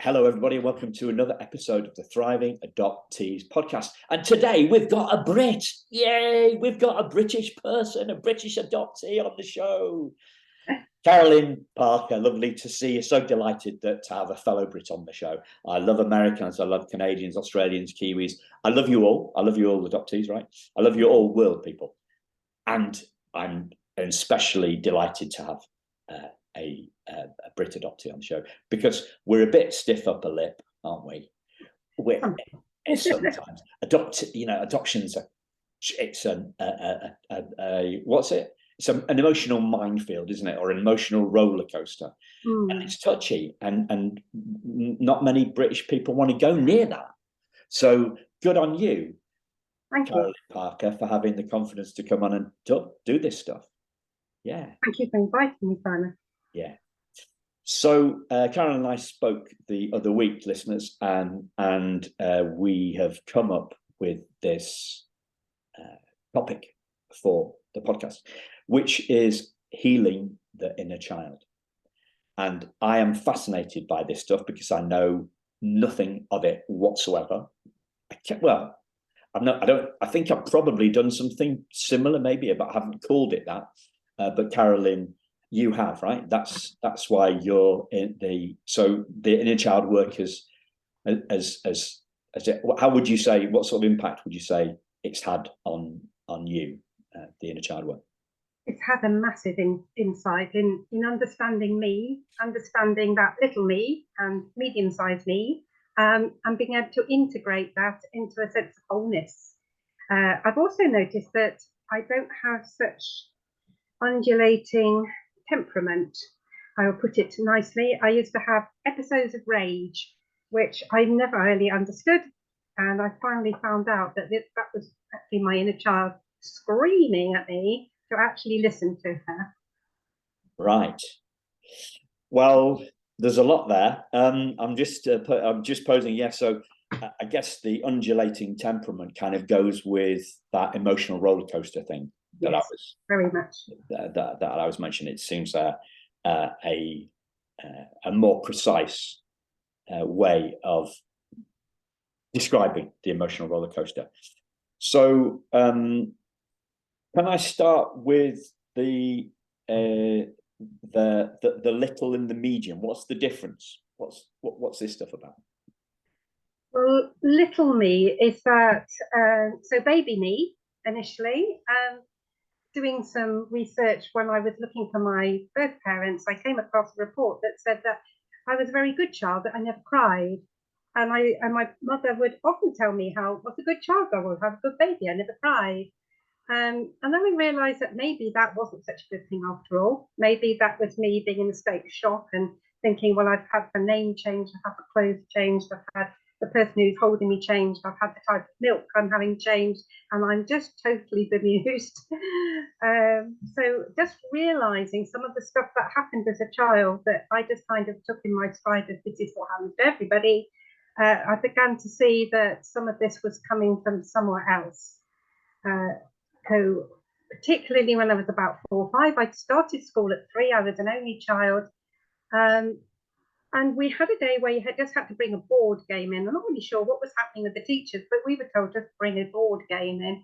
Hello, everybody, and welcome to another episode of the Thriving Adoptees podcast. And today we've got a Brit. Yay! We've got a British person, a British adoptee on the show. Carolyn Parker, lovely to see you. So delighted to have a fellow Brit on the show. I love Americans, I love Canadians, Australians, Kiwis. I love you all. I love you all, adoptees, right? I love you all, world people. And I'm especially delighted to have a Brit adoptee on the show, because we're a bit stiff upper lip, aren't we? We're sometimes adoptions are, it's what's it? It's an emotional minefield, isn't it? Or an emotional roller coaster. And it's touchy, and not many British people want to go near that. So good on you, Carolyn Parker, for having the confidence to come on and do this stuff. Yeah. Thank you for inviting me, Simon. Yeah. So Carolyn and I spoke the other week, listeners, and we have come up with this topic for the podcast, which is healing the inner child. And I am fascinated by this stuff because I know nothing of it whatsoever. I think I've probably done something similar, maybe, but I haven't called it that. But Carolyn, you have, right? That's why you're in the inner child work how would you say, what sort of impact would you say it's had on you, the inner child work? It's had a massive insight in understanding me, understanding that little me and medium-sized me, and being able to integrate that into a sense of wholeness. I've also noticed that I don't have such undulating temperament. I will put it nicely. I used to have episodes of rage, which I never really understood, and I finally found out that that was actually my inner child screaming at me to actually listen to her. Right. Well, there's a lot there. I'm just posing. Yeah. So I guess the undulating temperament kind of goes with that emotional roller coaster thing. That yes, I was very much that I was mentioning. It seems a more precise way of describing the emotional roller coaster. So, can I start with the little and the medium? What's the difference? What's this stuff about? Well, little me is that so baby me initially. Doing some research when I was looking for my birth parents, I came across a report that said that I was a very good child, that I never cried. And my mother would often tell me how what a good child I was, have a good baby, I never cried. And then I realised that maybe that wasn't such a good thing after all. Maybe that was me being in a state of shock and thinking, well, I've had the name changed, I've had the clothes changed, I've had the person who's holding me changed, I've had the type of milk I'm having changed, and I'm just totally bemused. So just realising some of the stuff that happened as a child that I just kind of took in my stride as this is what happens to everybody. I began to see that some of this was coming from somewhere else. So particularly when I was about 4 or 5, I started school at 3. I was an only child. And we had a day where you just had to bring a board game in. I'm not really sure what was happening with the teachers, but we were told just bring a board game in.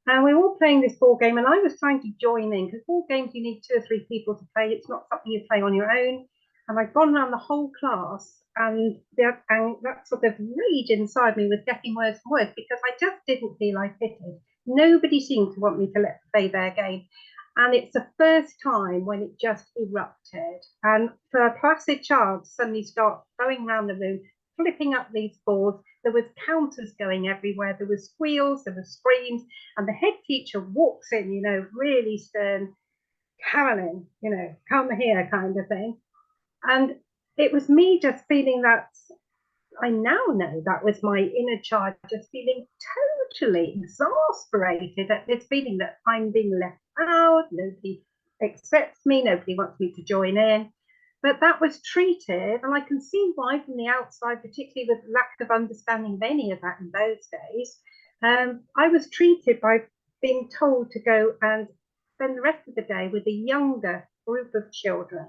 And we were all playing this board game, and I was trying to join in, because board games, you need 2 or 3 people to play. It's not something you play on your own. And I'd gone around the whole class, and that sort of rage inside me was getting worse and worse, because I just didn't feel I fitted. Nobody seemed to want me to play their game. And it's the first time when it just erupted. And for a placid child to suddenly start going around the room, flipping up these boards, there was counters going everywhere. There was squeals, there was screams. And the head teacher walks in, really stern, Carolyn, come here kind of thing. And it was me just feeling that I now know that was my inner child just feeling totally exasperated at this feeling that I'm being left out, nobody accepts me, nobody wants me to join in. But that was treated, and I can see why from the outside, particularly with lack of understanding of any of that in those days, I was treated by being told to go and spend the rest of the day with a younger group of children.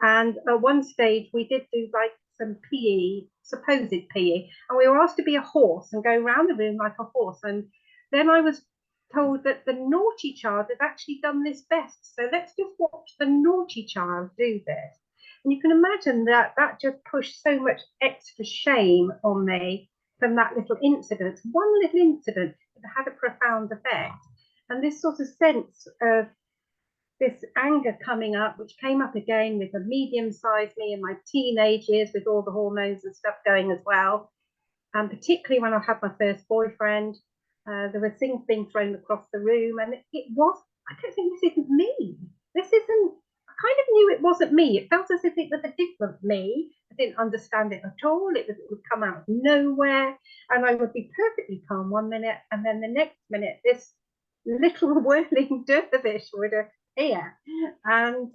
And at one stage, we did do like some PE, supposed PE, and we were asked to be a horse and go around the room like a horse. And then I was told that the naughty child had actually done this best. So let's just watch the naughty child do this. And you can imagine that just pushed so much extra shame on me from that little incident. One little incident that had a profound effect. And this sort of sense of this anger coming up, which came up again with a medium-sized me in my teenage years with all the hormones and stuff going as well. And particularly when I had my first boyfriend, there were things being thrown across the room, and it was, I don't think this isn't me. This isn't, I kind of knew it wasn't me. It felt as if it was a different me. I didn't understand it at all. It would come out of nowhere, and I would be perfectly calm one minute, and then the next minute, this little whirling dervish would appear. And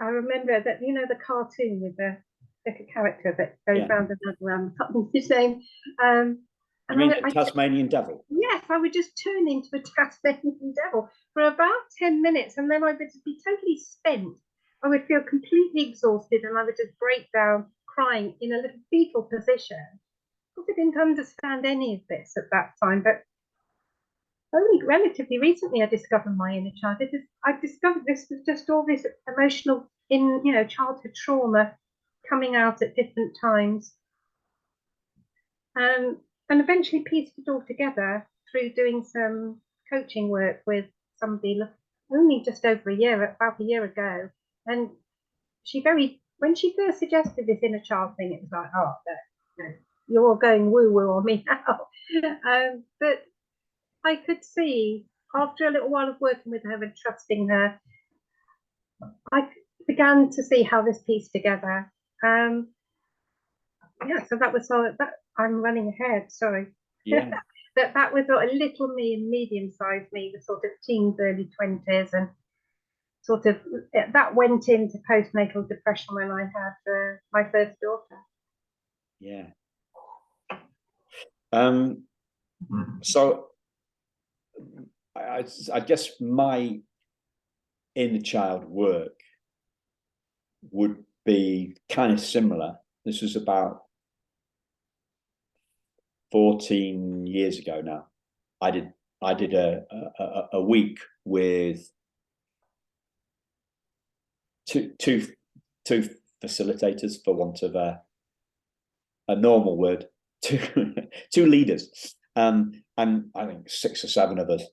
I remember that, you know, the cartoon with the little character that goes round and round, I can't remember his name. You mean the Tasmanian devil? Yes, I would just turn into a Tasmanian devil for about 10 minutes, and then I would be totally spent. I would feel completely exhausted, and I would just break down crying in a little fetal position. Because I didn't understand any of this at that time, but only relatively recently I discovered my inner child. I discovered this was just all this emotional, childhood trauma coming out at different times. And eventually pieced it all together through doing some coaching work with somebody only just over about a year ago. And when she first suggested this inner child thing, it was like, oh, no, you're all going woo-woo on me now. But I could see, after a little while of working with her and trusting her, I began to see how this pieced together. So that was all that. I'm running ahead, sorry. Yeah. that was sort of little me and medium-sized me, the sort of teens, early 20s, and sort of that went into postnatal depression when I had my first daughter. Yeah. So I guess my inner child work would be kind of similar. This was about 14 years ago now. I did a week with two facilitators, for want of a normal word, two leaders, and I think 6 or 7 of us.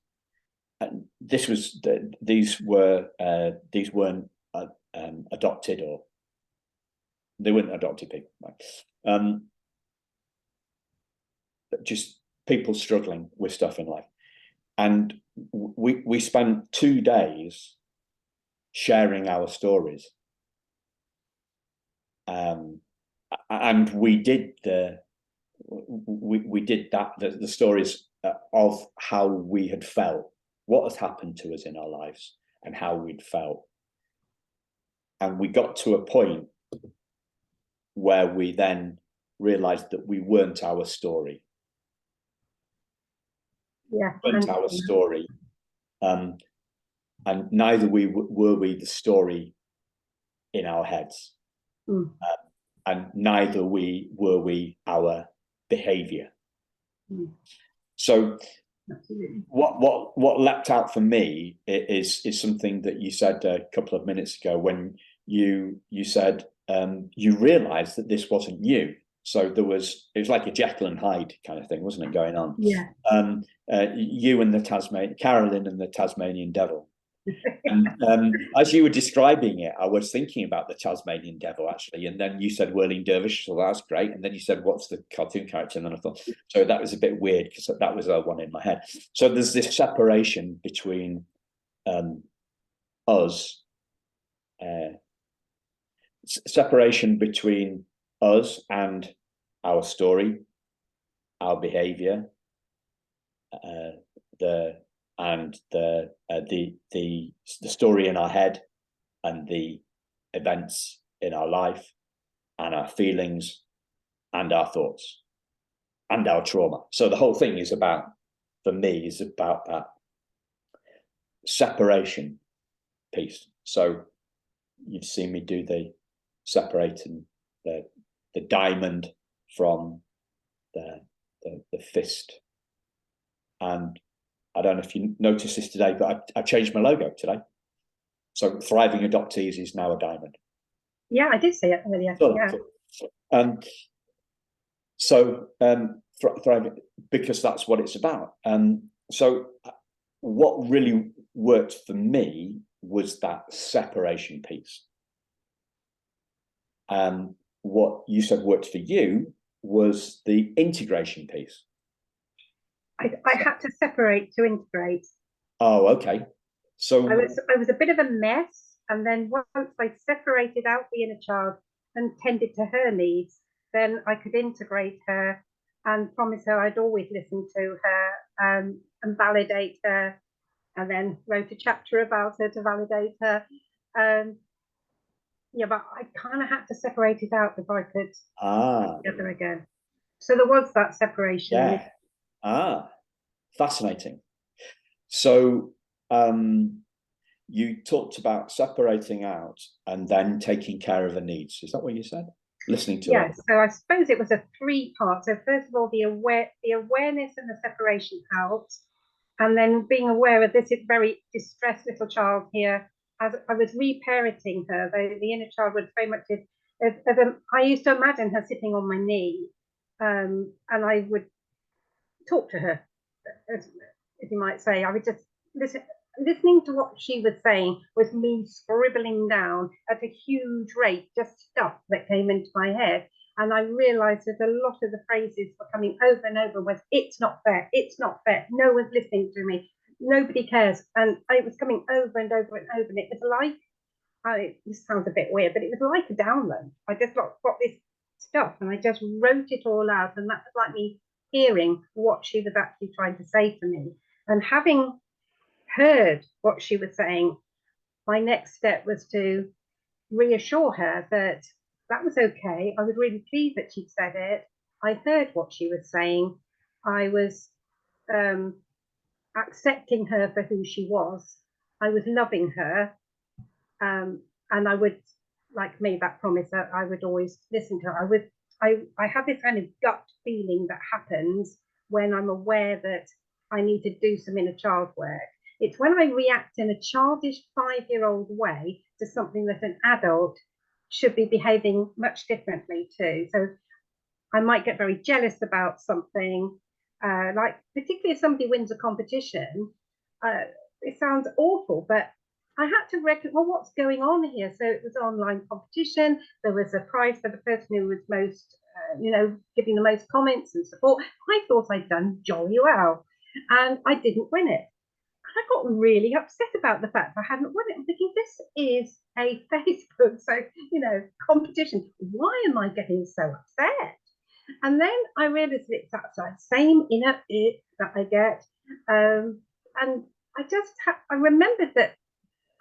And these weren't adopted, or they weren't adopted people, right? Just people struggling with stuff in life. And we spent 2 days sharing our stories. And we did the stories of how we had felt, what had happened to us in our lives, and how we'd felt. And we got to a point where we then realized that we weren't our story. Our story, and neither were we the story in our heads, and neither were we our behavior. So what leapt out for me is something that you said a couple of minutes ago, when you said you realized that this wasn't you. So it was like a Jekyll and Hyde kind of thing, wasn't it, going on? Yeah. You and Carolyn and the Tasmanian devil. And as you were describing it, I was thinking about the Tasmanian devil, actually. And then you said whirling dervish, so that's great. And then you said, what's the cartoon character? And then I thought, so that was a bit weird, because that was one in my head. So there's this separation between us, separation between us and our story, our behavior, the story in our head, and the events in our life, and our feelings, and our thoughts, and our trauma. So the whole thing is about, for me, is about that separation piece. So you've seen me do the separate and the diamond from the fist. And I don't know if you noticed this today, but I changed my logo today. So Thriving Adoptees is now a diamond. Yeah, I did see it earlier. Thriving, because that's what it's about. So what really worked for me was that separation piece. What you said worked for you was the integration piece. I had to separate to integrate. Oh, okay. So I was a bit of a mess, and then once I separated out the inner child and tended to her needs, then I could integrate her and promise her I'd always listen to her and validate her, and then wrote a chapter about her to validate her. Yeah, but I kind of had to separate it out before I could put it together again. So there was that separation. Yeah. Fascinating. So you talked about separating out and then taking care of the needs. Is that what you said? Listening to it. So I suppose it was a 3-part. So first of all, the awareness and the separation helped, and then being aware of this very distressed little child here. As I was reparenting her, the inner child was very much I used to imagine her sitting on my knee, and I would talk to her, as you might say. I would just listening to what she was saying was me scribbling down at a huge rate just stuff that came into my head. And I realized that a lot of the phrases were coming over and over was, it's not fair, it's not fair, no one's listening to me, nobody cares. And it was coming over and over and over. And it was like, this sounds a bit weird, but it was like a download. I just got this stuff and I just wrote it all out. And that was like me hearing what she was actually trying to say to me. And having heard what she was saying, my next step was to reassure her that that was okay. I was really pleased that she'd said it. I heard what she was saying. I was accepting her for who she was. I was loving her. And I would, like, made that promise that I would always listen to her. I have this kind of gut feeling that happens when I'm aware that I need to do some inner child work. It's when I react in a childish 5-year-old way to something that an adult should be behaving much differently to. So I might get very jealous about something, like particularly if somebody wins a competition. It sounds awful, but I had to reckon, well, what's going on here? So it was an online competition. There was a prize for the person who was most, giving the most comments and support. I thought I'd done jolly well, and I didn't win it. I got really upset about the fact I hadn't won it. I'm thinking, this is a Facebook, competition. Why am I getting so upset? And then I realized that it's that same inner it that I get. And I remembered that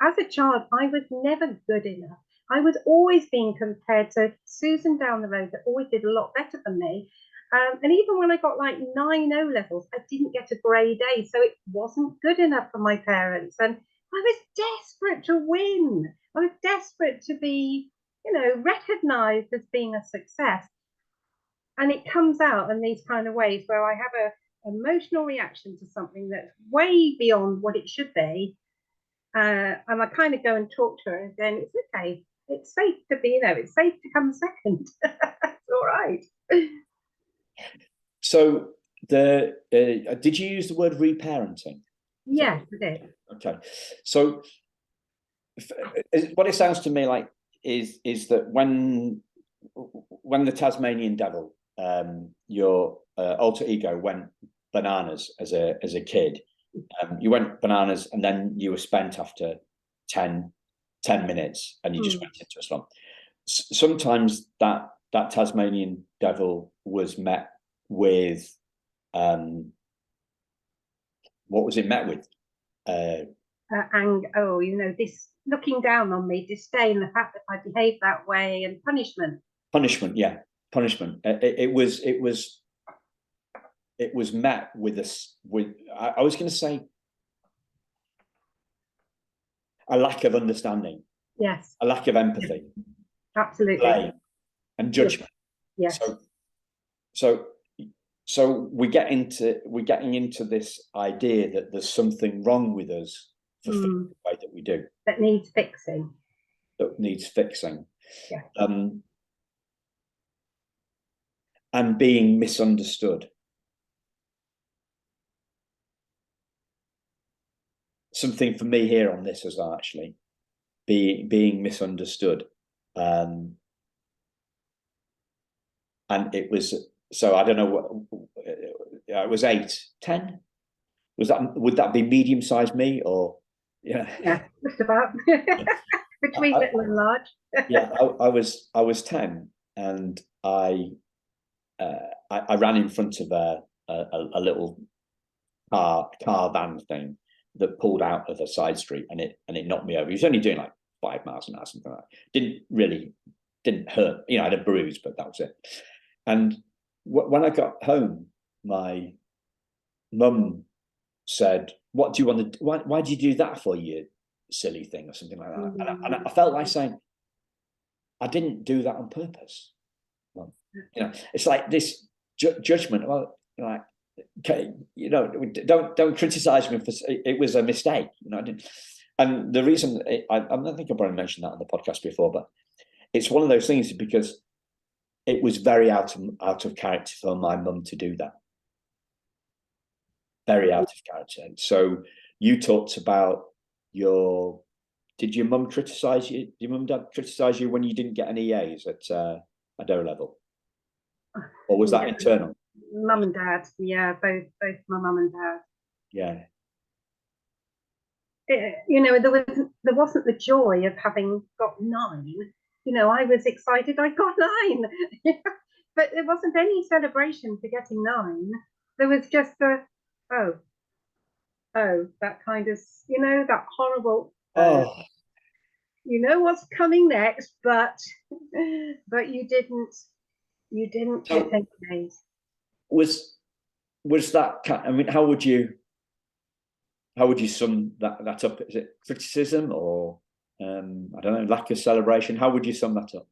as a child, I was never good enough. I was always being compared to Susan down the road that always did a lot better than me. And even when I got like 9 O levels, I didn't get a grade A. So it wasn't good enough for my parents. And I was desperate to win. I was desperate to be, recognized as being a success. And it comes out in these kind of ways where I have an emotional reaction to something that's way beyond what it should be. And I kind of go and talk to her and then it's okay. It's safe to be there. It's safe to come second. It's all right. So did you use the word reparenting? Yes, I did. Okay. So what it sounds to me like is that when the Tasmanian devil, your alter ego, went bananas as a kid, you went bananas and then you were spent after 10 minutes and you just went into a slump. Sometimes that Tasmanian devil was met with what was it met with? Anger. This looking down on me, disdain, the fact that I behaved that way, and punishment. Punishment. It was met with I was going to say a lack of understanding. Yes. A lack of empathy. Absolutely. Blame. and judgment. Yes. So we're getting into this idea that there's something wrong with us for the way that we do. That needs fixing. Yeah. And being misunderstood. Something for me here on this as well, actually, being misunderstood. And it was, so I don't know what, it was 8, 10. Would that be medium-sized me, or yeah, just about between little and large. Yeah, I was 10, and I ran in front of a little car van thing that pulled out of a side street, and it knocked me over. He was only doing like 5 miles an hour, something like that. Didn't hurt. I had a bruise, but that was it. And when I got home, my mum said, "What do you want to? Why do you do that for, you silly thing," or something like that? And I felt like saying, "I didn't do that on purpose." Well, it's like this judgment. Well, like, okay, don't criticize me for it was a mistake. I didn't. And the reason I don't think I've probably mentioned that on the podcast before, but it's one of those things because it was very out of character for my mum to do that. Very out of character. So you talked about did your mum criticize you? Did your mum and dad criticize you when you didn't get any A's at O level? Or was that internal? Mum and dad, yeah, both my mum and dad. Yeah. There wasn't the joy of having got 9. I was excited I got 9. But there wasn't any celebration for getting 9. There was just that kind of, that horrible, what's coming next, but you didn't get any A's. Was that, I mean, how would you sum that up? Is it criticism or I don't know, lack of celebration? How would you sum that up?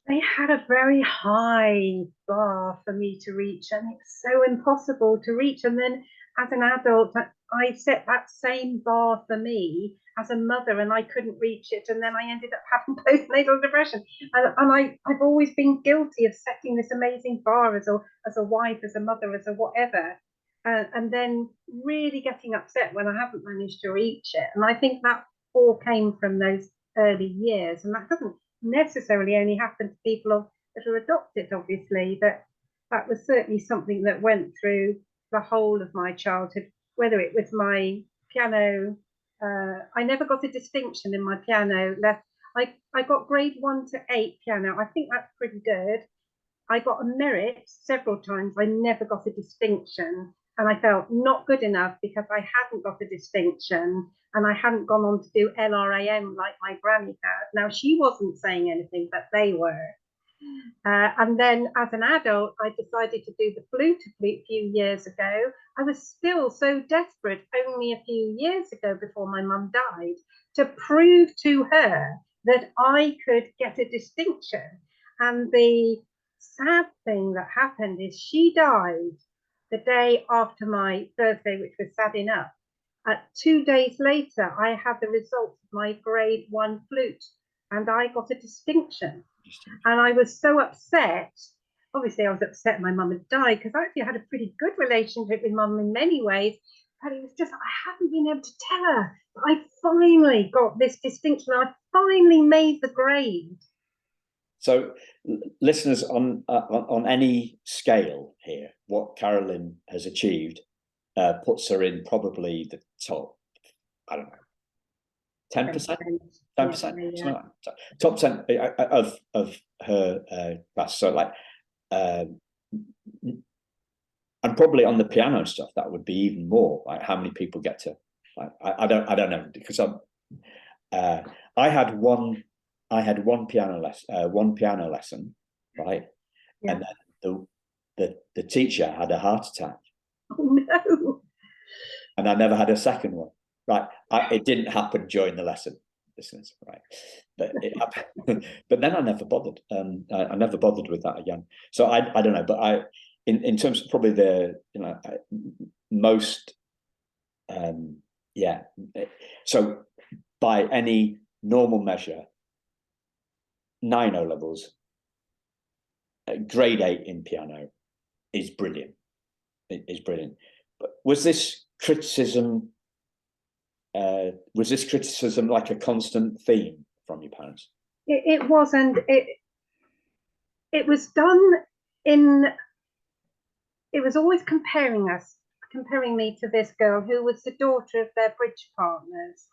They had a very high bar for me to reach, and it's so impossible to reach. And then as an adult, I set that same bar for me as a mother, and I couldn't reach it. And then I ended up having postnatal depression. And I've always been guilty of setting this amazing bar as a wife, as a mother, as a whatever. And then really getting upset when I haven't managed to reach it. And I think that all came from those early years. And that doesn't necessarily only happen to people that are adopted, obviously, but that was certainly something that went through the whole of my childhood, whether it was my piano. I never got a distinction in my piano. I got grade 1 to 8 piano. I think that's pretty good. I got a merit several times. I never got a distinction. And I felt not good enough because I hadn't got a distinction and I hadn't gone on to do LRAM like my granny had. Now, she wasn't saying anything, but they were. And then as an adult, I decided to do the flute a few years ago. I was still so desperate only a few years ago before my mum died to prove to her that I could get a distinction. And the sad thing that happened is she died the day after my birthday, which was sad enough. 2 days later, I had the results of my grade 1 flute and I got a distinction. And I was so upset. Obviously, I was upset my mum had died because actually I had a pretty good relationship with mum in many ways. But it was just, I hadn't been able to tell her that I finally got this distinction. I finally made the grade. So, listeners, on any scale here, what Carolyn has achieved puts her in probably the top, I don't know, 10%? 10%? Top 10 of her class. So, like, and probably on the piano stuff, that would be even more. Like, how many people get to? Like, I don't know, because I had one piano lesson, right? Yeah. And then the teacher had a heart attack. Oh no! And I never had a second one. Right? It didn't happen during the lesson. listeners, right? But but then I never bothered. I never bothered with that again. So I don't know, but in terms of probably the most yeah. So by any normal measure, 9 O levels, grade 8 in piano is brilliant. It is brilliant. But was this criticism like a constant theme from your parents? It was, and it was done in. It was always comparing me to this girl who was the daughter of their bridge partners,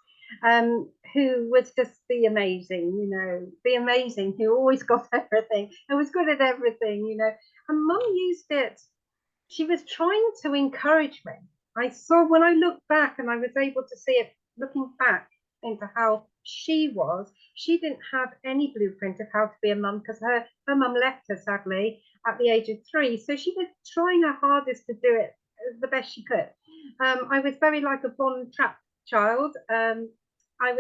who was just the amazing, who always got everything and was good at everything, And Mum used it. She was trying to encourage me. I saw when I looked back, and I was able to see it looking back into how she was. She didn't have any blueprint of how to be a mum, because her mum left her, sadly, at the age of 3. So she was trying her hardest to do it the best she could. I was very like a Von Trapp child. I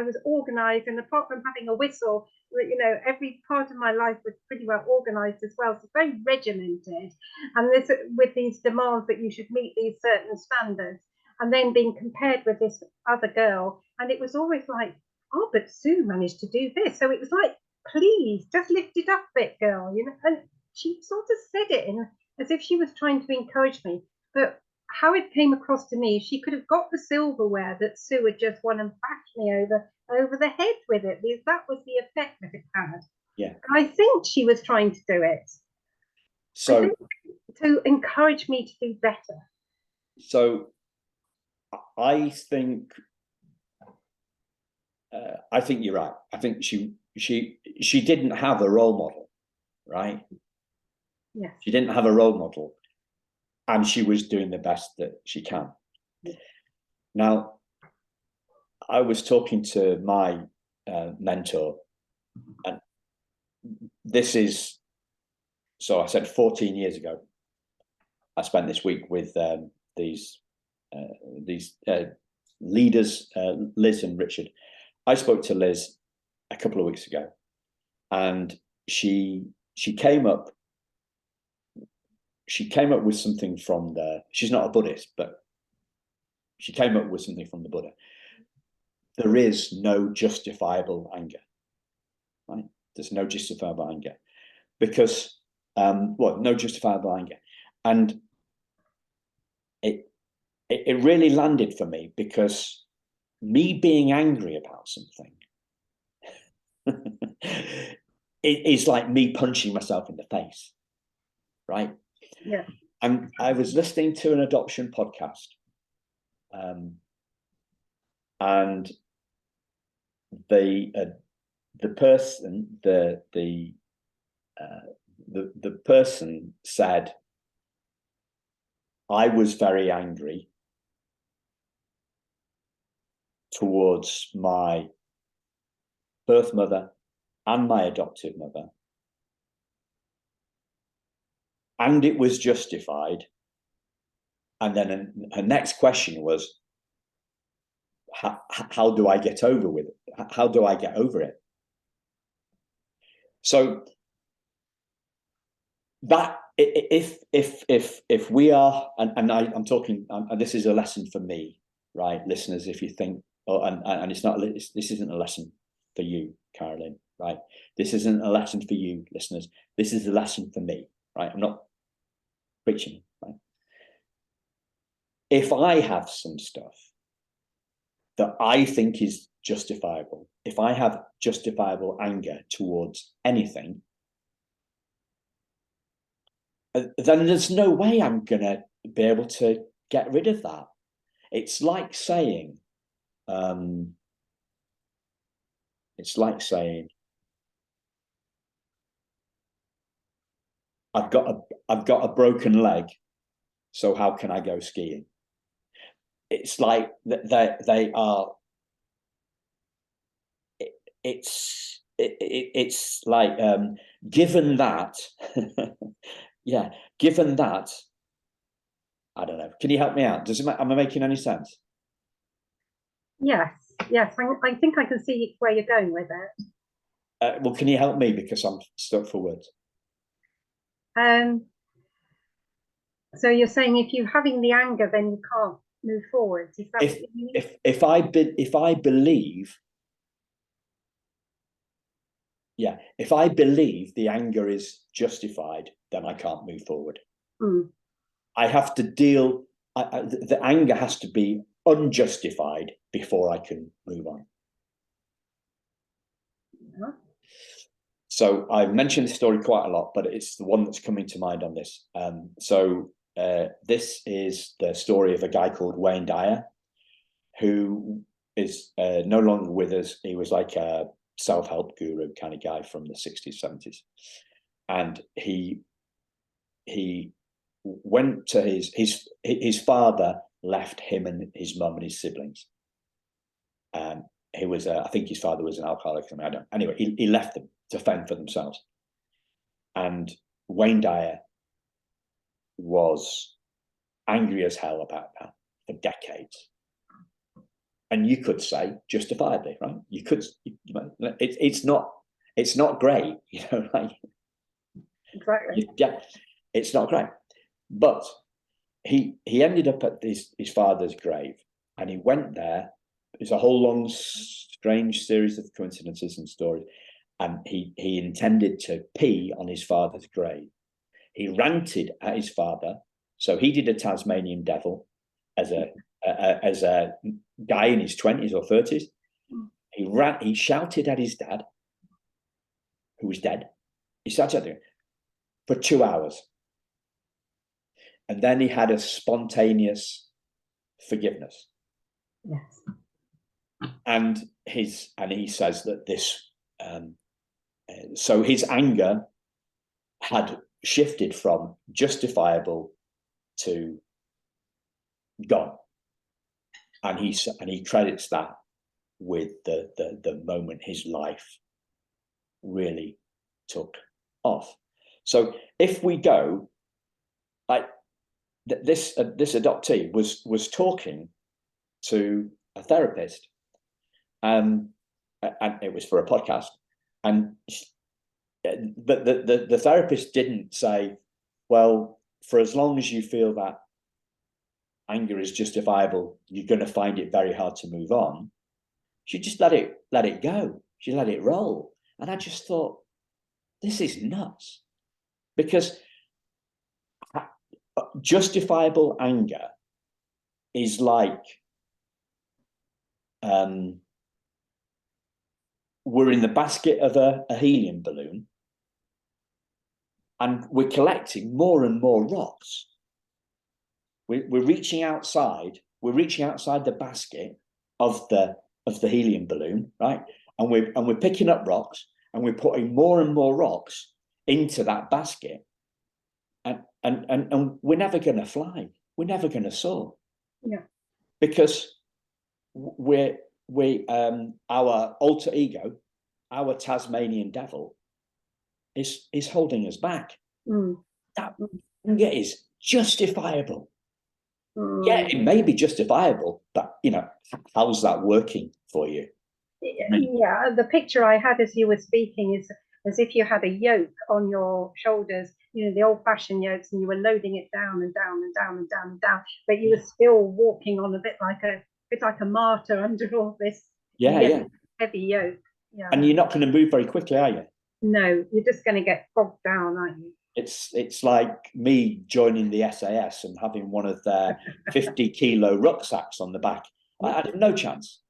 was organised, and apart from having a whistle, every part of my life was pretty well organised as well. So very regimented, and this with these demands that you should meet these certain standards, and then being compared with this other girl, and it was always like, oh, but Sue managed to do this. So it was like, please, just lift it up a bit, girl, And she sort of said it as if she was trying to encourage me, but how it came across to me, she could have got the silverware that Sue had just won and bashed me over the head with it, because that was the effect that it had. Yeah. And I think she was trying to do it. So to encourage me to do better. So I think you're right. I think she didn't have a role model, right? Yes. She didn't have a role model, and she was doing the best that she can. Yes. Now, I was talking to my mentor, and this is, so I said 14 years ago, I spent this week with these leaders, Liz and Richard. I spoke to Liz a couple of weeks ago, and she came up with something from she's not a Buddhist, but she came up with something from the Buddha. There is no justifiable anger, right? There's no justifiable anger, because no justifiable anger, and it really landed for me, because me being angry about something it is like me punching myself in the face, right? Yeah. And I was listening to an adoption podcast, and the person said, I was very angry towards my birth mother and my adoptive mother, and it was justified. And then her next question was, how do I get over with it? How do I get over it? So that if we are, and I'm talking, and this is a lesson for me, right, listeners, if you think, and it's not, this isn't a lesson for you, Carolyn, right? This isn't a lesson for you, listeners. This is a lesson for me, right? I'm not preaching, right? If I have some stuff that I think is justifiable, if I have justifiable anger towards anything, then there's no way I'm going to be able to get rid of that. It's like saying, I've got a broken leg, so how can I go skiing? It's like they are. It's like, given that, yeah, given that, I don't know. Can you help me out? Am I making any sense? Yes. yes. I think I can see where you're going with it. Well, can you help me, because I'm stuck for words? So you're saying if you're having the anger, then you can't move forward. Is that what you mean? If I believe, yeah, if I believe the anger is justified, then I can't move forward. I have to deal. The anger has to be unjustified before I can move on. So I've mentioned this story quite a lot, but it's the one that's coming to mind on this. This is the story of a guy called Wayne Dyer, who is no longer with us. He was like a self-help guru kind of guy from the 60s, 70s. And he went to his father left him and his mum and his siblings. He was, I think his father was an alcoholic. I don't. Anyway, he left them to fend for themselves. And Wayne Dyer was angry as hell about that for decades. And you could say justifiably, right? You could, it's not great, like, Exactly. Yeah, it's not great. But he ended up at his father's grave, and he went there. It's a whole long, strange series of coincidences and stories. And he intended to pee on his father's grave. He ranted at his father. So he did a Tasmanian devil as a guy in his 20s or 30s. He shouted at his dad, who was dead. He shouted at him for 2 hours. And then he had a spontaneous forgiveness. Yes. And he says that this, so his anger had shifted from justifiable to gone. And he credits that with the moment his life really took off. So if we go, like this adoptee was talking to a therapist, and it was for a podcast, but the therapist didn't say, well, for as long as you feel that anger is justifiable, you're going to find it very hard to move on. She just let it go. She let it roll. And I just thought, this is nuts, because justifiable anger is like, we're in the basket of a helium balloon, and we're collecting more and more rocks. We're reaching outside. We're reaching outside the basket of the helium balloon, right? And we're picking up rocks, and we're putting more and more rocks into that basket. And we're never going to fly. We're never going to soar. Yeah. Because our alter ego, our Tasmanian devil, is holding us back. That anger is justifiable. Yeah, it may be justifiable, but how's that working for you? Yeah, the picture I had as you were speaking is as if you had a yoke on your shoulders, the old-fashioned yokes, and you were loading it down and down and down and down and down, but you were still walking on a bit like a martyr under all this heavy yoke. Yeah. And you're not going to move very quickly, are you? No, you're just going to get bogged down, aren't you? It's like me joining the SAS and having one of their 50-kilo rucksacks on the back. I had no chance.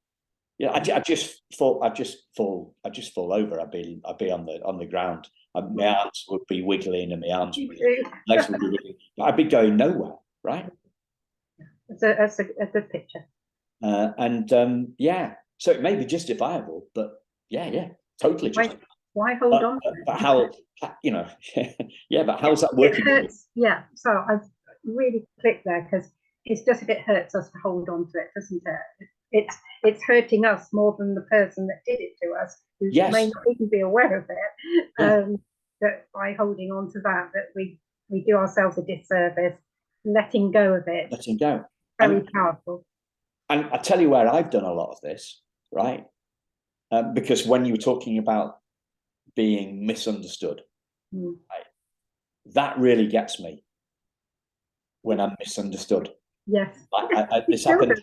Yeah, I just fall over. I'd be on the ground. My arms would be wiggling, and my legs would be wiggling. I'd be going nowhere, right? That's a good picture. So it may be justifiable, but yeah, totally justifiable. Why hold on? But how, but how's that working? It hurts. Yeah, so I've really clicked there, because it's just, it hurts us to hold on to it, doesn't it? It's hurting us more than the person that did it to us, who may not even be aware of it. That by holding on to that we do ourselves a disservice. Letting go of it. Letting go. Very powerful. And I tell you where I've done a lot of this. right? Because when you were talking about being misunderstood, right, that really gets me when I'm misunderstood. Yes. This happened.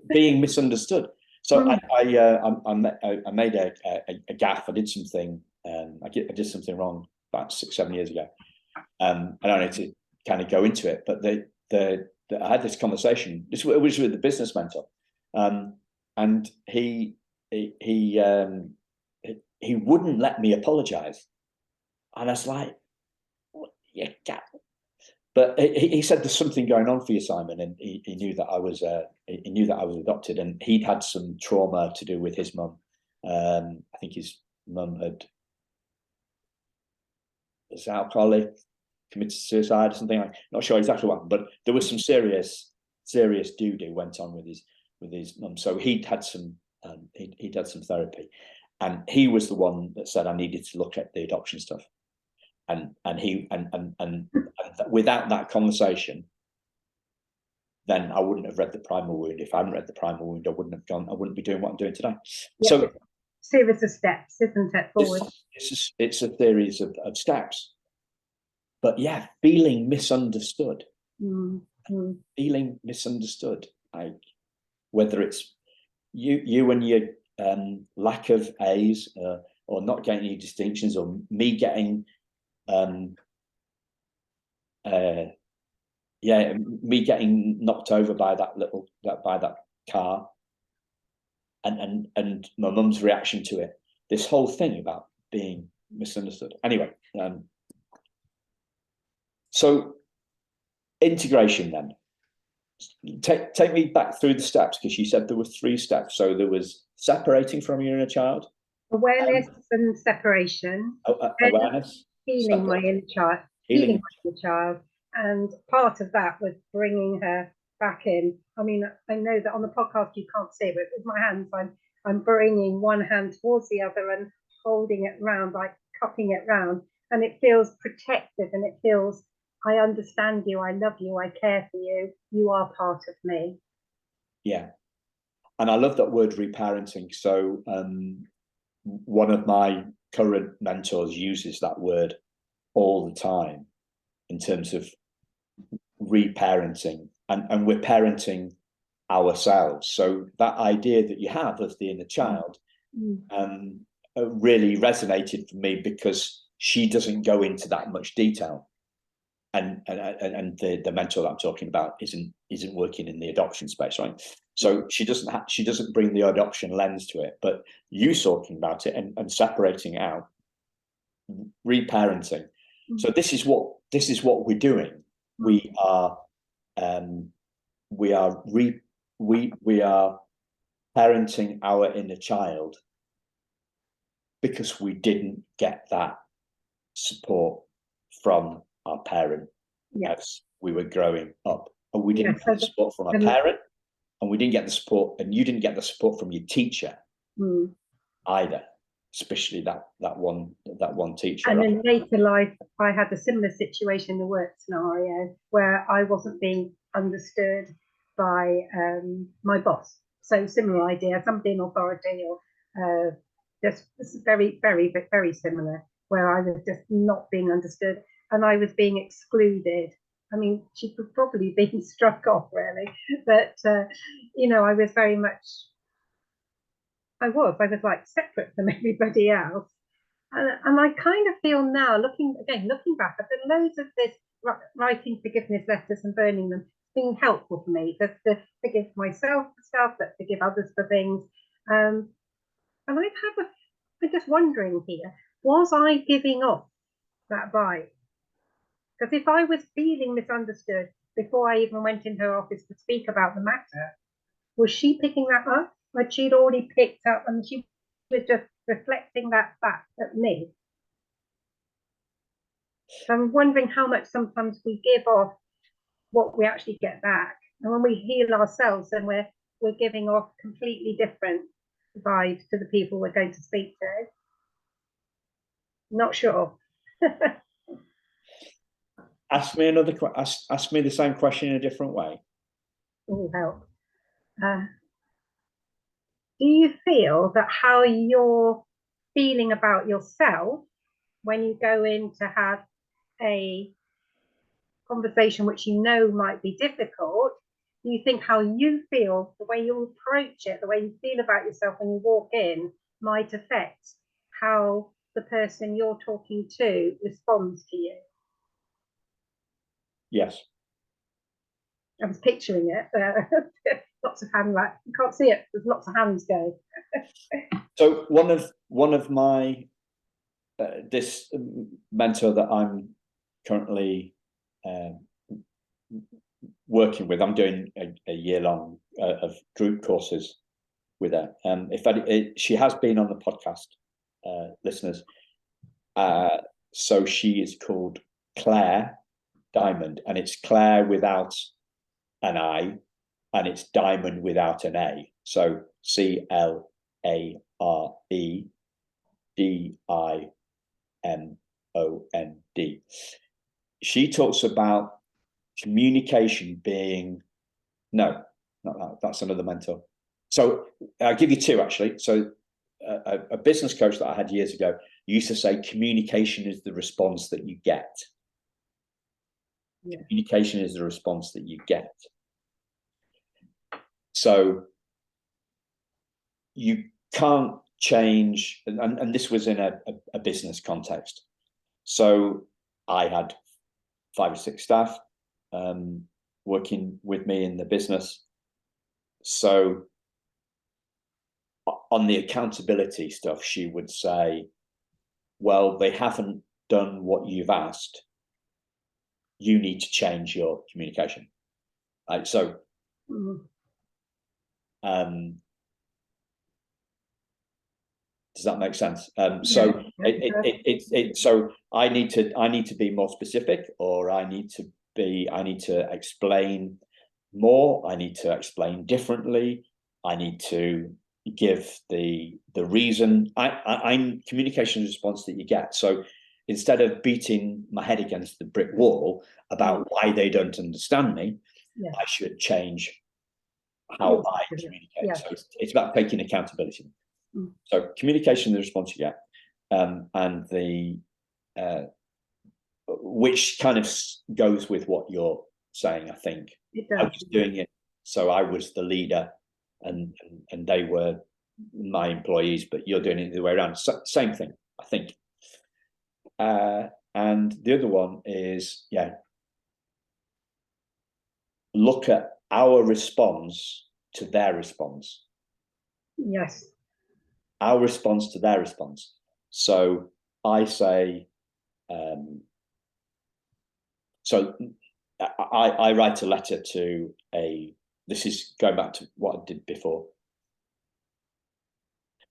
Being misunderstood. So I made a gaffe. I did something. I did something wrong about 6-7 years ago. I don't need to kind of go into it, but I had this conversation. This was with the business mentor, and he wouldn't let me apologize, and I was like, "Yeah, but he said there's something going on for you, Simon," and he knew that I was adopted, and he'd had some trauma to do with his mum. I think his mum was alcoholic, committed suicide or something. I'm not sure exactly what, but there was some serious doo-doo went on with his mum. So he'd had some therapy, and he was the one that said I needed to look at the adoption stuff. And without that conversation, then I wouldn't have read the primal wound. If I hadn't read the primal wound, I wouldn't be doing what I'm doing today. Yeah, so series of steps, isn't it? Forward. It's a series of steps. But yeah, feeling misunderstood. Feeling misunderstood. Like whether it's you and your lack of A's or not getting any distinctions, or me getting me getting knocked over by that car, and my mum's reaction to it. This whole thing about being misunderstood. Anyway, so integration then. Take me back through the steps, because you said there were 3 steps. So there was separating from your inner child, awareness and separation, awareness, healing my inner child, healing my inner child, and part of that was bringing her back in. I mean, I know that on the podcast you can't see it, but with my hands, I'm bringing one hand towards the other and holding it round, like cupping it round, and it feels protective, and it feels, I understand you, I love you, I care for you, you are part of me. Yeah. And I love that word, reparenting. So one of my current mentors uses that word all the time in terms of reparenting, and we're parenting ourselves. So that idea that you have of the inner child really resonated for me, because she doesn't go into that much detail. And the mentor that I'm talking about isn't working in the adoption space, right? So she doesn't bring the adoption lens to it, but you talking about it and separating it out, reparenting. So this is what we're doing. We are parenting our inner child, because we didn't get that support from our parent as we were growing up, and we didn't get the support from our parent, and we didn't get the support, and you didn't get the support from your teacher either, especially that one teacher. And in later life, I had a similar situation in the work scenario where I wasn't being understood by my boss. So similar idea, somebody in authority, or just very, very, very similar, where I was just not being understood, and I was being excluded. I mean, she could probably be struck off, really, but I was very much, I was like separate from everybody else. And I kind of feel now, looking back at the loads of this, writing forgiveness letters and burning them, being helpful for me, to forgive myself for stuff, but forgive others for things. And I'm just wondering here, was I giving off that vibe? Because if I was feeling misunderstood before I even went into her office to speak about the matter, was she picking that up? Like she'd already picked up, and she was just reflecting that back at me. I'm wondering how much sometimes we give off what we actually get back, and when we heal ourselves, then we're giving off completely different vibes to the people we're going to speak to. Not sure. Ask me the same question in a different way. Oh, help. do you feel that how you're feeling about yourself when you go in to have a conversation which you know might be difficult, do you think how you feel, the way you approach it, the way you feel about yourself when you walk in might affect how the person you're talking to responds to you? Yes. I was picturing it. Lots of hands, like you can't see it. There's lots of hands going. So one of my this mentor that I'm currently working with, I'm doing a year-long of group courses with her. She has been on the podcast, listeners. So she is called Claire Diamond, and it's Claire without an I, and it's Diamond without an A. So CLAREDIMOND. She talks about communication being, no, not that. That's another mentor. So I'll give you two, actually. So a business coach that I had years ago used to say communication is the response that you get. Yeah. Communication is the response that you get. So you can't change, and this was in a business context. So I had 5 or 6 staff working with me in the business. So on the accountability stuff, she would say, well, they haven't done what you've asked. You need to change your communication. Right? So does that make sense? So so I need to be more specific, or I need to explain more. I need to explain differently. I need to give the reason. I'm communication response that you get. So instead of beating my head against the brick wall about why they don't understand me, I should change how I communicate. So it's about taking accountability. So communication, the response you get, and the which kind of goes with what you're saying. I think I was doing it, so I was the leader, and they were my employees. But you're doing it the other way around. So, same thing, I think. And the other one is, look at our response to their response. Yes. Our response to their response. So I say, so I write a letter to this is going back to what I did before,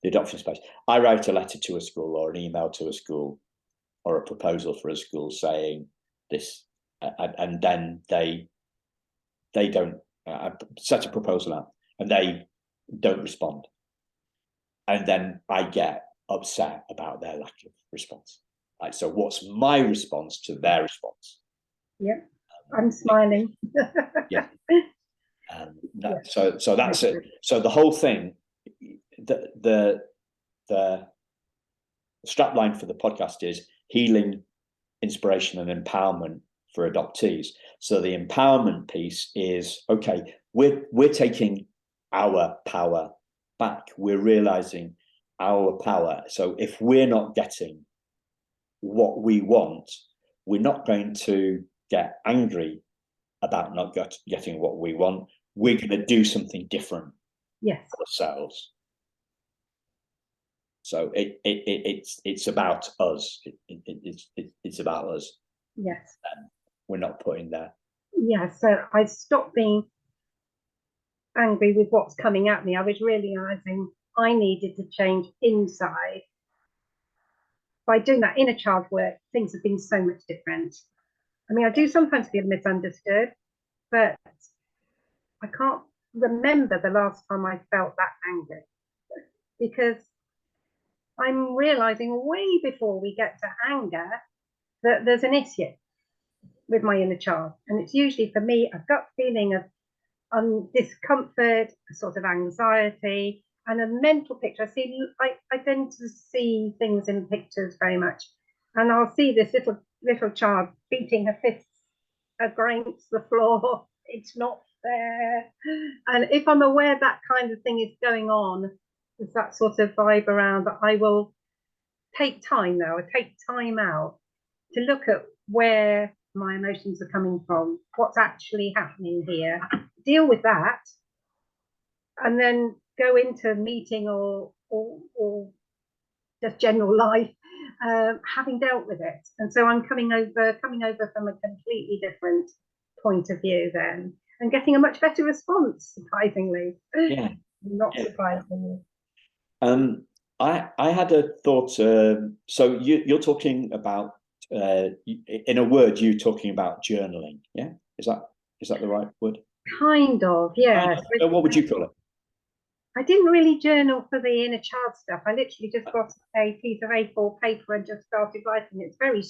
the adoption space. I write a letter to a school, or an email to a school, or a proposal for a school saying this, and then they don't set a proposal out, and they don't respond. And then I get upset about their lack of response. Like, so what's my response to their response? Yeah, I'm smiling. So that's it. So the whole thing, the strapline for the podcast is healing, inspiration, and empowerment for adoptees. So the empowerment piece is, okay, we're taking our power back. We're realizing our power. So if we're not getting what we want, we're not going to get angry about not getting what we want. We're going to do something different ourselves. So it's about us. It's about us. Yes. We're not putting there. Yeah. So I stopped being angry with what's coming at me. I was realizing I needed to change inside. By doing that inner child work, things have been so much different. I mean, I do sometimes feel misunderstood, but I can't remember the last time I felt that angry, because I'm realizing way before we get to anger that there's an issue with my inner child. And it's usually, for me, a gut feeling of discomfort, a sort of anxiety, and a mental picture. I tend to see things in pictures very much, and I'll see this little child beating her fists against the floor. It's not fair. And if I'm aware that kind of thing is going on, there's that sort of vibe around, that I will take time now. I take time out to look at where my emotions are coming from, what's actually happening here, deal with that, and then go into meeting or just general life, having dealt with it. And so I'm coming over from a completely different point of view then, and getting a much better response, surprisingly. Yeah. Not surprisingly. I had a thought. So you're talking about, in a word, you're talking about journaling. Yeah, is that the right word? Kind of, yes. So what would you call it? I didn't really journal for the inner child stuff. I literally just got a piece of A4 paper and just started writing. It's very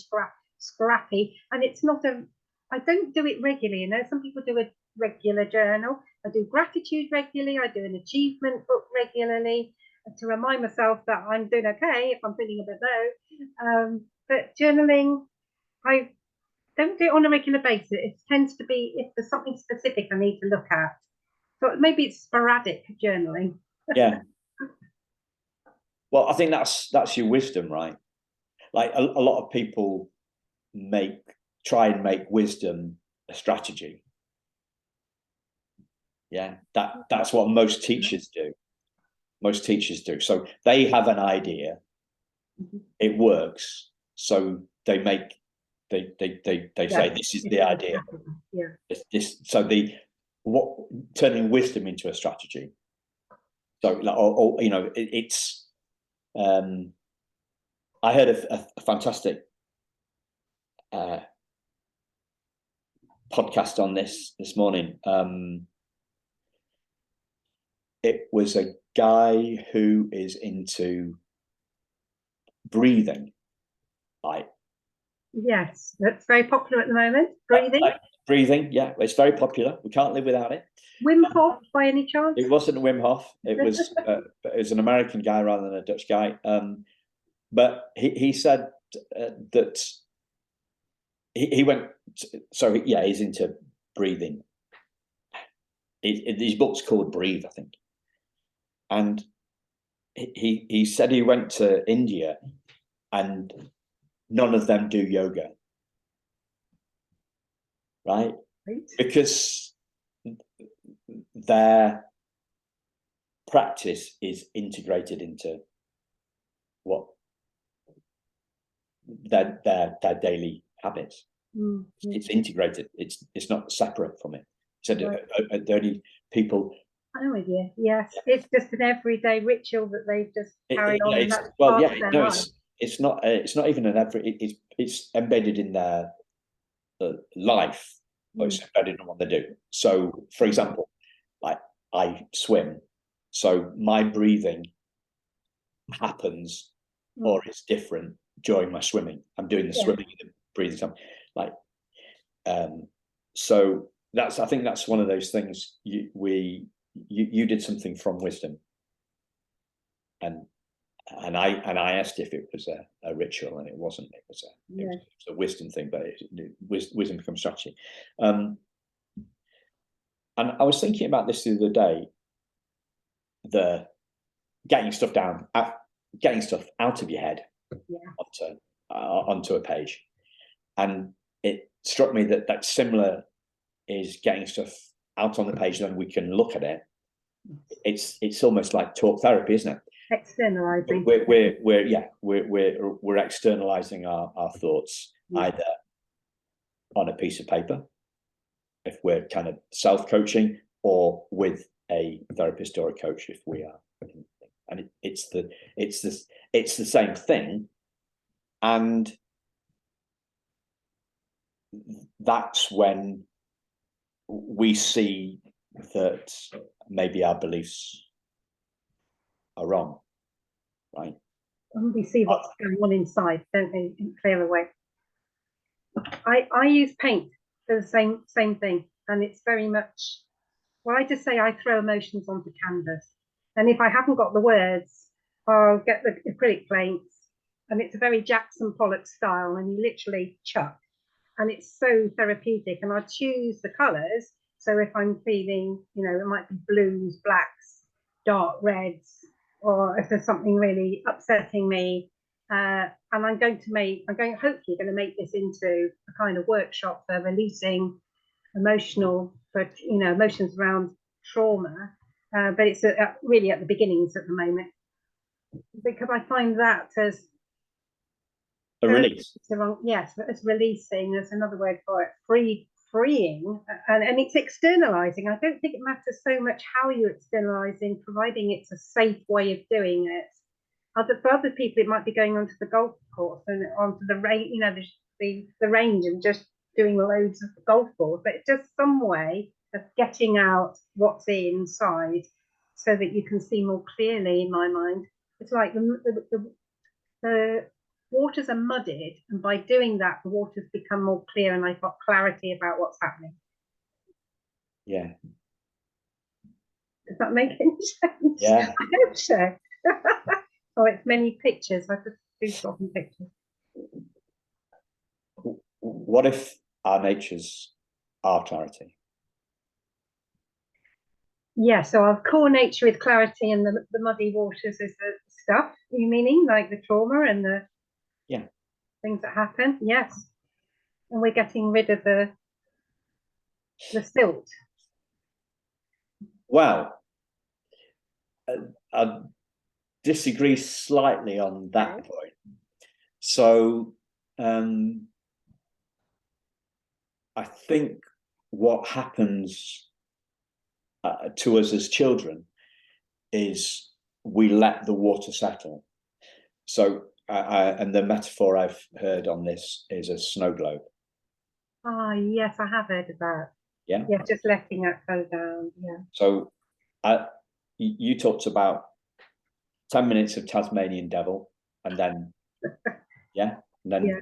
scrappy, and it's not a. I don't do it regularly. You know, some people do a regular journal. I do gratitude regularly. I do an achievement book regularly to remind myself that I'm doing okay if I'm feeling a bit low. But journaling, I don't do it on a regular basis. It tends to be if there's something specific I need to look at. So maybe it's sporadic journaling. Yeah. Well, I think that's your wisdom, right? Like a lot of people try and make wisdom a strategy. Yeah, that's what most teachers do. Most teachers do. So they have an idea, it works, so they say this is the idea. Yeah. So turning wisdom into a strategy. So, or you know, it's. I heard a fantastic podcast on this morning. It was a guy who is into breathing. Right? Yes, that's very popular at the moment. Breathing. Breathing, yeah, it's very popular. We can't live without it. Wim Hof, by any chance? It wasn't Wim Hof. It was an American guy rather than a Dutch guy. But he said that he went. So yeah, he's into breathing. His book's called Breathe, I think. And he said he went to India, and none of them do yoga, right? Because their practice is integrated into what their daily habits. It's integrated. It's not separate from it. So the only people. I'm with you. Yes, it's just an everyday ritual that they've just carried on. It's not even an every. It's embedded in their life. Or it's embedded in what they do. So, for example, like I swim, so my breathing happens or it's different during my swimming. I'm doing the swimming and the breathing time, like. So I think that's one of those things. You did something from wisdom, and I asked if it was a ritual, and it wasn't. It was a wisdom thing, but wisdom becomes strategy. And I was thinking about this the other day. The getting stuff out of your head onto a page, and it struck me that that's similar is getting stuff out on the page, then we can look at it. It's almost like talk therapy, isn't it? Externalizing. We're externalizing our thoughts either on a piece of paper, if we're kind of self-coaching, or with a therapist or a coach if we are. And it's the same thing, and that's when we see that maybe our beliefs are wrong, right? And we see what's going on inside, don't we, in a clearer way. I use paint for the same thing, and it's very much. Well, I just say I throw emotions onto canvas, And if I haven't got the words, I'll get the acrylic paints, and it's a very Jackson Pollock style, and you literally chuck, and it's so therapeutic. And I choose the colours. So if I'm feeling, it might be blues, blacks, dark reds, or if there's something really upsetting me, and I'm hopefully going to make this into a kind of workshop for releasing emotions around trauma. But it's really at the beginnings at the moment, because I find that as a release. Yes, as releasing. There's another word for it. Freeing, and it's externalizing. I don't think it matters so much how you're externalizing, providing it's a safe way of doing it. For other people, it might be going onto the golf course and onto the range, the range, and just doing loads of golf balls. But it's just some way of getting out what's inside, so that you can see more clearly. In my mind, it's like the waters are muddied, and by doing that, the waters become more clear, and I've got clarity about what's happening. Yeah. Does that make any sense? Yeah. I hope so. Oh, it's many pictures. I just do swapping pictures. What if our natures are clarity? Yeah, so our core nature is clarity, and the muddy waters is the stuff. You meaning like the trauma and the things that happen? Yes, and we're getting rid of the silt. Well, I disagree slightly on that point. So I think what happens to us as children is we let the water settle. So and the metaphor I've heard on this is a snow globe. Ah, yes, I have heard of that. Yeah. Yeah, just letting it go down. Yeah. So you talked about 10 minutes of Tasmanian devil, and then and then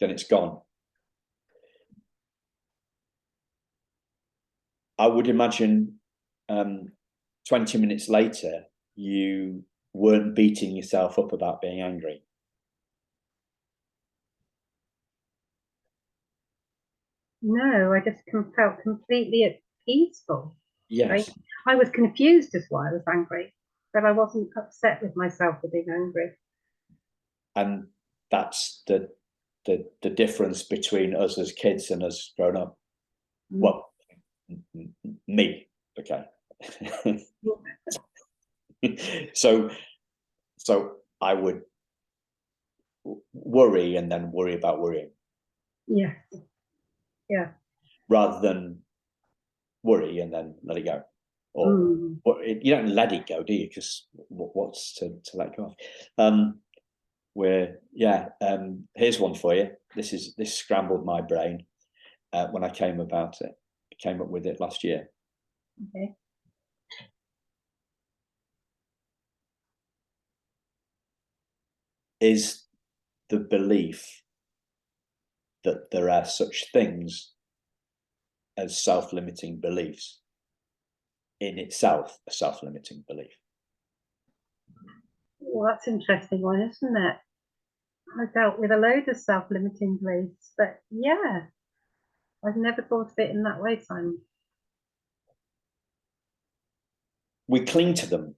it's gone. I would imagine 20 minutes later you weren't beating yourself up about being angry. No, I just felt completely peaceful. Yes. Right? I was confused as why I was angry, but I wasn't upset with myself for being angry. And that's the difference between us as kids and us grown up. Well, me, okay. So I would worry and then worry about worrying. Yeah. Yeah. Rather than worry and then let it go. Or you don't let it go, do you? Because what's to let go of? Here's one for you. This scrambled my brain when I came up with it last year. Okay. Is the belief that there are such things as self-limiting beliefs in itself a self-limiting belief? Well, that's an interesting one, isn't it? I've dealt with a load of self-limiting beliefs, but yeah, I've never thought of it in that way, Simon. We cling to them.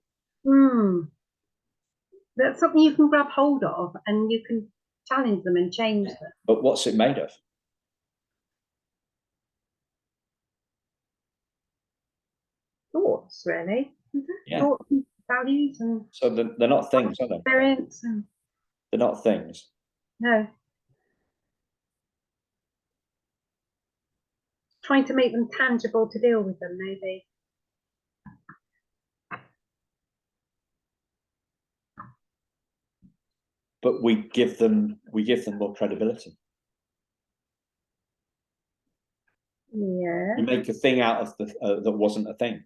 That's something you can grab hold of, and you can challenge them and change them. But what's it made of? Thoughts, really. Yeah. Thoughts and values, and so they're not things, are they? Experience and... They're not things. No. Trying to make them tangible to deal with them, maybe. But we give them more credibility. Yeah. We make a thing out of that wasn't a thing.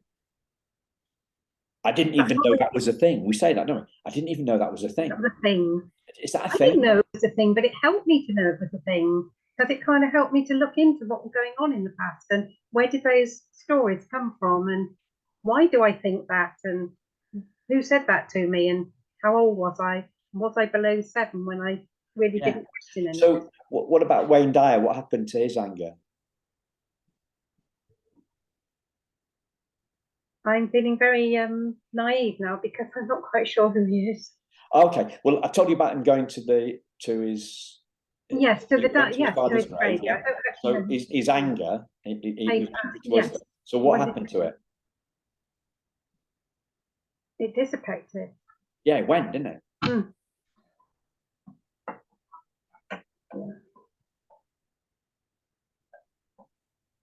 I didn't even know that was a thing. We say that, don't we? I didn't even know that was a thing. That was a thing. Is that a thing? I didn't know it was a thing, but it helped me to know it was a thing, because it kind of helped me to look into what was going on in the past and where did those stories come from, and why do I think that, and who said that to me, and how old was I? Was I below 7 when I really didn't question anything? So what about Wayne Dyer? What happened to his anger? I'm feeling very naive now because I'm not quite sure who he is. Okay, well, I told you about him going to his. Yes, to the his father's his grave. Yeah. So his anger, yes. So what happened to it? It dissipated. Yeah, it went, didn't it? Mm. Yeah.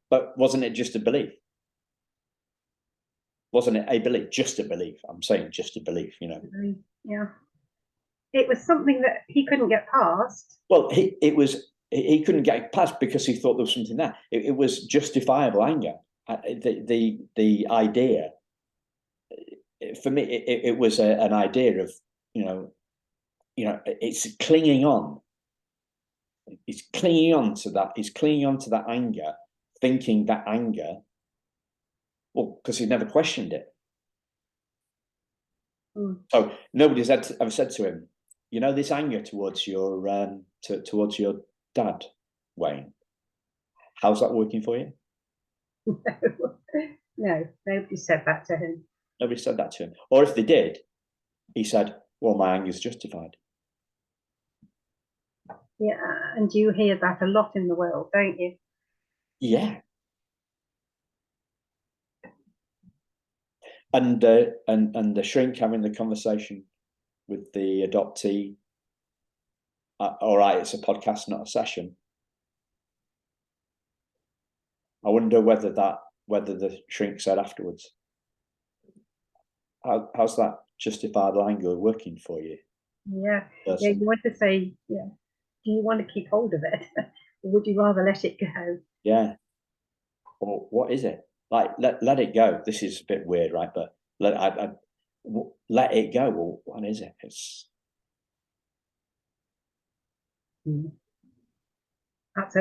But wasn't it just a belief? Wasn't it a belief? Just a belief. I'm saying just a belief, you know. Yeah. It was something that he couldn't get past. Well, he couldn't get past because he thought there was something there. It was justifiable anger. The idea, for me, it was an idea of, you know, it's clinging on. He's clinging on to that. He's clinging on to that anger, thinking that anger. Well, because he never questioned it. Mm. So nobody's ever said to him, you know, this anger towards your dad, Wayne. How's that working for you? No, nobody said that to him. Nobody said that to him. Or if they did, he said, well, my anger is justified. Yeah, and you hear that a lot in the world, don't you? Yeah. And the shrink having the conversation with the adoptee. All right, it's a podcast, not a session. I wonder whether the shrink said afterwards, how's that justifiable anger working for you? Yeah, yeah. You want to say, yeah. Do you want to keep hold of it, or would you rather let it go? Yeah. Or what is it? Like let it go. This is a bit weird, right? But let it go. Well, what is it? It's That's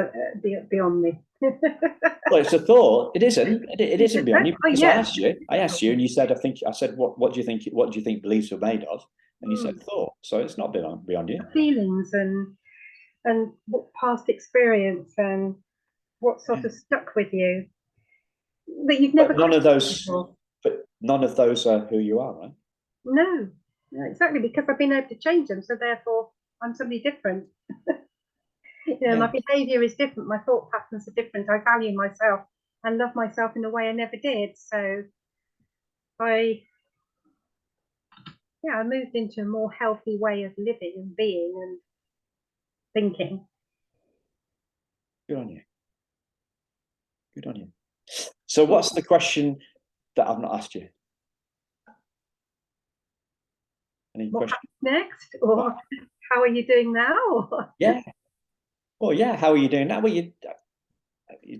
beyond me. well, it's a thought. It isn't. It isn't beyond you. Because Yeah. I asked you, and you said, I said, what do you think? What do you think beliefs are made of? And you said thought. So it's not beyond you. Feelings and what past experience and what sort of stuck with you that you've never. But none of those. Before. But none of those are who you are, right? No, exactly, because I've been able to change them. So therefore, I'm somebody different. My behaviour is different. My thought patterns are different. I value myself and love myself in a way I never did. So I moved into a more healthy way of living and being and thinking. Good on you. Good on you. So what's the question that I've not asked you? What happens next? Or how are you doing now? Yeah. Well, yeah. How are you doing now? Well,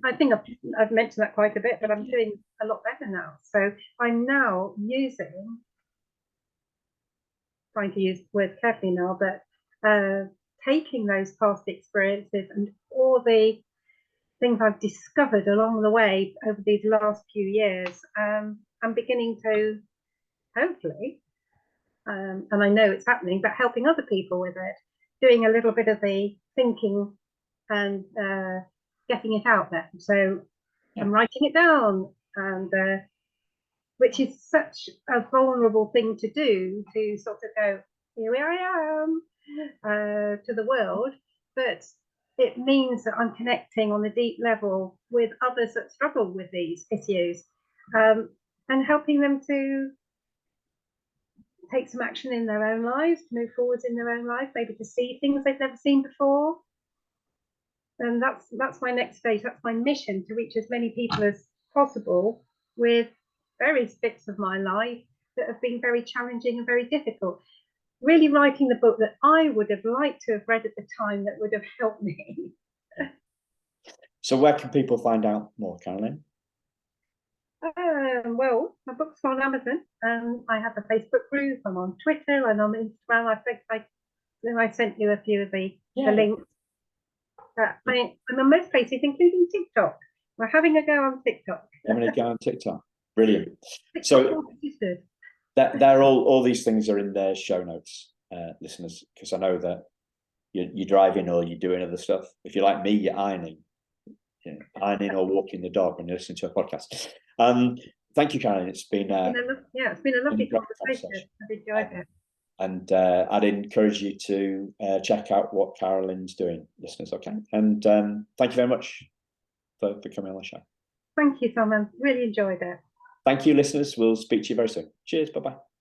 I think I've mentioned that quite a bit, but I'm doing a lot better now. So I'm now trying to use words carefully now, but taking those past experiences and all the things I've discovered along the way over these last few years, I'm beginning to, hopefully, and I know it's happening, but helping other people with it, doing a little bit of the thinking and getting it out there. So I'm writing it down, and which is such a vulnerable thing to do, to sort of go, here I am, to the world, but it means that I'm connecting on a deep level with others that struggle with these issues, and helping them to take some action in their own lives, to move forwards in their own life, maybe to see things they've never seen before. And that's my next stage. That's my mission, to reach as many people as possible with various bits of my life that have been very challenging and very difficult. Really writing the book that I would have liked to have read at the time, that would have helped me. So where can people find out more, Carolyn? Well, my book's on Amazon, and I have a Facebook group. I'm on Twitter and on Instagram. I sent you a few of the links. I'm on most places, including TikTok. We're having a go on TikTok. Having a go on TikTok. Brilliant. So sisters. they're all these things are in their show notes, listeners, because I know that you're driving or you're doing other stuff. If you're like me, you're ironing or walking the dog when you're listening to a podcast. Thank you, Carolyn. It's been it's been a lovely conversation. I've enjoyed it. And I'd encourage you to check out what Carolyn's doing, listeners. Okay, and thank you very much for coming on the show. Thank you, Simon. Really enjoyed it. Thank you, listeners. We'll speak to you very soon. Cheers. Bye-bye.